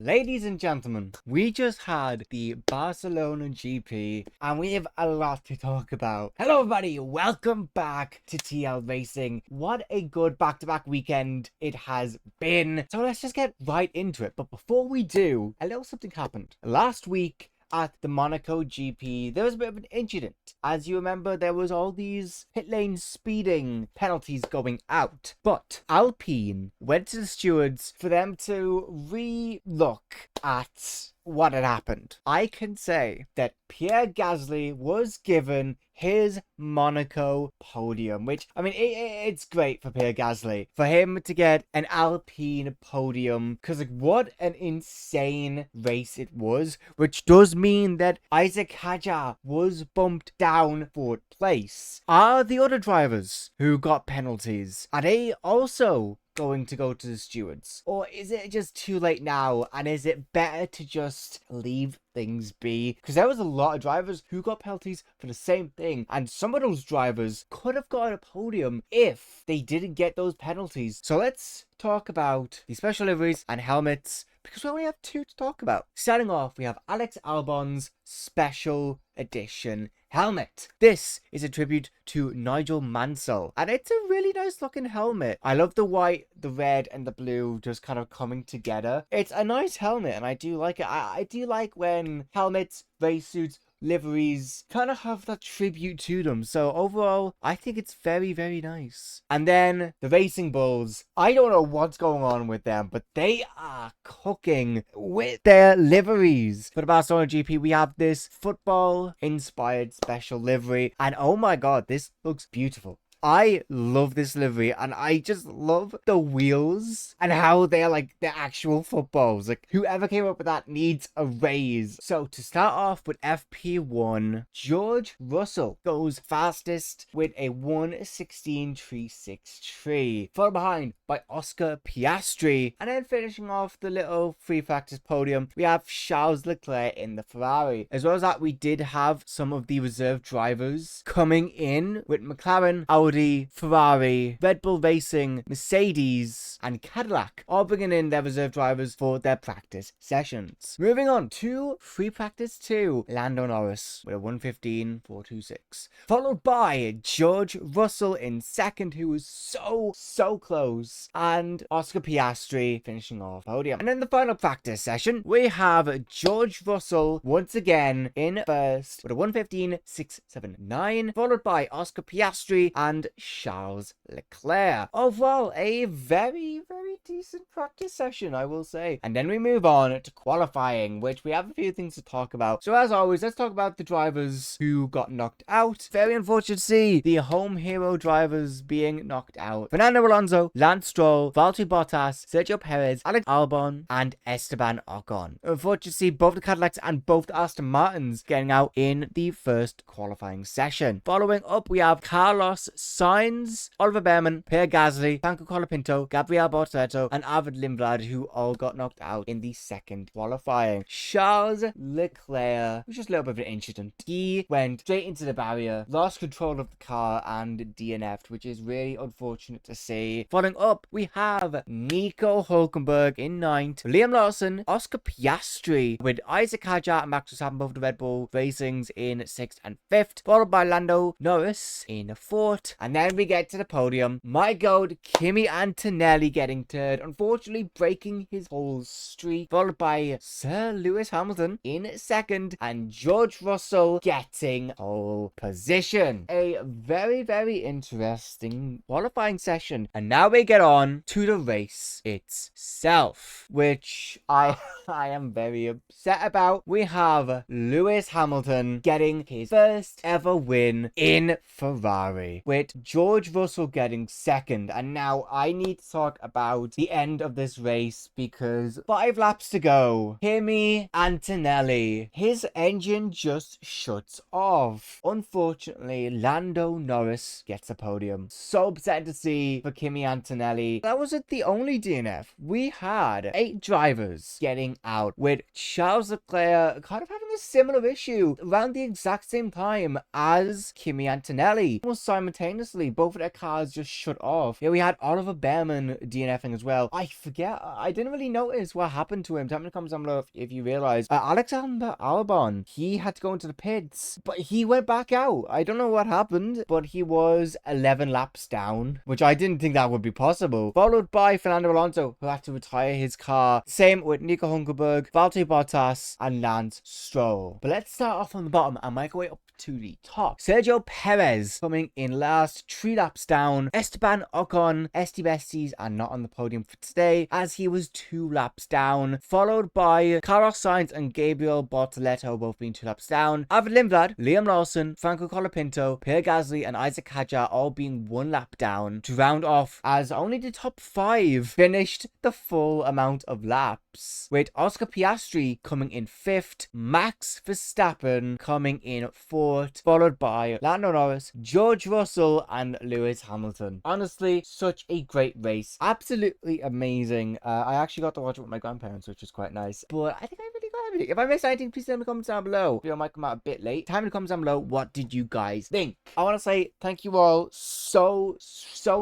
Ladies and gentlemen, we just had the Barcelona GP and we have a lot to talk about. Hello everybody, welcome back to TL Racing. What a good back-to-back weekend it has been. So let's just get right into it. But before we do, a little something happened. Last week, at the Monaco GP, there was a bit of an incident. As you remember, there was all these pit lane speeding penalties going out. But Alpine went to the stewards for them to re-look at what had happened. I can say that Pierre Gasly was given his Monaco podium, which, I mean, it's great for Pierre Gasly, for him to get an Alpine podium, because, like, what an insane race it was, which does mean that Isaac Hadjar was bumped down 4th place. Are the other drivers who got penalties, are they also going to go to the stewards? Or is it just too late now, and is it better to just leave things be? Because there was a lot of drivers who got penalties for the same thing, and some of those drivers could have got a podium if they didn't get those penalties. So let's talk about the special liveries and helmets, because we only have 2 to talk about. Starting off, we have Alex Albon's special edition helmet. This is a tribute to Nigel Mansell, and it's a really nice looking helmet. I love the white, the red, and the blue just kind of coming together. It's a nice helmet, and I do like it. I do like when helmets, race suits, liveries kind of have that tribute to them. So overall, I think it's very, very nice. And then the Racing Bulls. I don't know what's going on with them, but they are cooking with their liveries. For the Barcelona GP, we have this football-inspired special livery. And oh my god, this looks beautiful. I love this livery, and I just love the wheels and how they're like the actual footballs. Like, whoever came up with that needs a raise. So to start off with FP1, George Russell goes fastest with a 1:16.363, followed behind by Oscar Piastri, and then finishing off the little free practice podium, we have Charles Leclerc in the Ferrari. As well as that, we did have some of the reserve drivers coming in with McLaren, Audi, Ferrari, Red Bull Racing, Mercedes, and Cadillac, all bringing in their reserve drivers for their practice sessions. Moving on to free practice 2, Lando Norris with a 1:15.426, followed by George Russell in second, who was so close, and Oscar Piastri finishing off podium. And in the final practice session, we have George Russell once again in first with a 1:15.679, followed by Oscar Piastri and Charles Leclerc. Overall, a very decent practice session, I will say. And then we move on to qualifying, which we have a few things to talk about. So as always, let's talk about the drivers who got knocked out. Very unfortunate to see the home hero drivers being knocked out. Fernando Alonso, Lance Stroll, Valtteri Bottas, Sergio Perez, Alex Albon, and Esteban Ocon. Unfortunate to see both the Cadillacs and both the Aston Martins getting out in the first qualifying session. Following up, we have Carlos Sainz, Oliver Behrman, Pierre Gasly, Franco Colapinto, Gabriel Bortoleto, and Arvid Lindblad, who all got knocked out in the second qualifying. Charles Leclerc was just a little bit of an incident. He went straight into the barrier, lost control of the car, and DNF'd, which is really unfortunate to see. Following up, we have Nico Hulkenberg in 9th, Liam Lawson, Oscar Piastri, with Isaac Hadjar and Max Verstappen, both the Red Bull Racings, in 6th and 5th, followed by Lando Norris in 4th, and then we get to the podium. My god, Kimi Antonelli getting third, unfortunately breaking his whole streak, followed by Sir Lewis Hamilton in 2nd, and George Russell getting pole position. A very interesting qualifying session. And now we get on to the race itself, which I am very upset about. We have Lewis Hamilton getting his first ever win in Ferrari, with George Russell getting 2nd. And now I need to talk about the end of this race, because 5 laps to go. Kimi Antonelli, his engine just shuts off. Unfortunately, Lando Norris gets a podium. So upset to see for Kimi Antonelli. That wasn't the only DNF. We had 8 drivers getting out, with Charles Leclerc kind of having the similar issue around the exact same time as Kimi Antonelli. Almost simultaneously, both of their cars just shut off. Yeah, we had Oliver Behrman DNFing as well. I forget, I didn't really notice what happened to him. Tell me in the comments down below if you realize. Alexander Albon, he had to go into the pits, but he went back out. I don't know what happened, but he was 11 laps down, which I didn't think that would be possible. Followed by Fernando Alonso, who had to retire his car. Same with Nico Hulkenberg, Valtteri Bottas, and Lance Stroll. But let's start off on the bottom and make our way up to the top. Sergio Perez coming in last, 3 laps down. Esteban Ocon, Esty Besties are not on the podium for today, as he was 2 laps down. Followed by Carlos Sainz and Gabriel Bortoleto, both being 2 laps down. Arvid Lindblad, Liam Lawson, Franco Colapinto, Pierre Gasly, and Isaac Hadjar all being 1 lap down to round off, as only the top 5 finished the full amount of laps, with Oscar Piastri coming in 5th, Max Verstappen coming in 4th, followed by Lando Norris, George Russell, and Lewis Hamilton. Honestly, such a great race. Absolutely amazing. I actually got to watch it with my grandparents, which was quite nice. But I think I really got everything. If I missed anything, please leave in the comments down below. The video might come out a bit late. Time in the comments down below, what did you guys think? I want to say thank you all so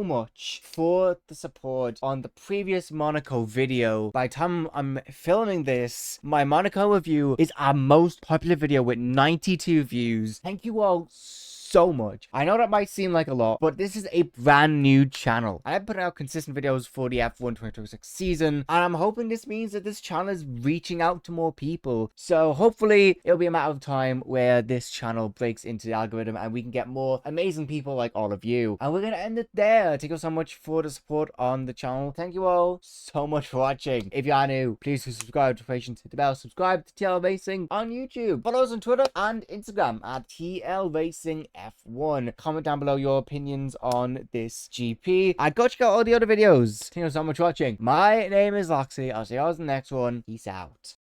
much for the support on the previous Monaco video. By the time I'm filming this, my Monaco review is our most popular video with 92 views. Thank you all so much. I know that might seem like a lot, but this is a brand new channel. I'm putting out consistent videos for the F1 2026 season, and I'm hoping this means that this channel is reaching out to more people. So hopefully it'll be a matter of time where this channel breaks into the algorithm and we can get more amazing people like all of you. And we're gonna end it there. Thank you so much for the support on the channel. Thank you all so much for watching. If you are new, please subscribe to Patience, hit the bell, subscribe to TL Racing on YouTube. Follow us on Twitter and Instagram at TL Racing F1. Comment down below your opinions on this GP. I got to check out all the other videos. Thank you so much for watching. My name is Loxy. I'll see you all in the next one. Peace out.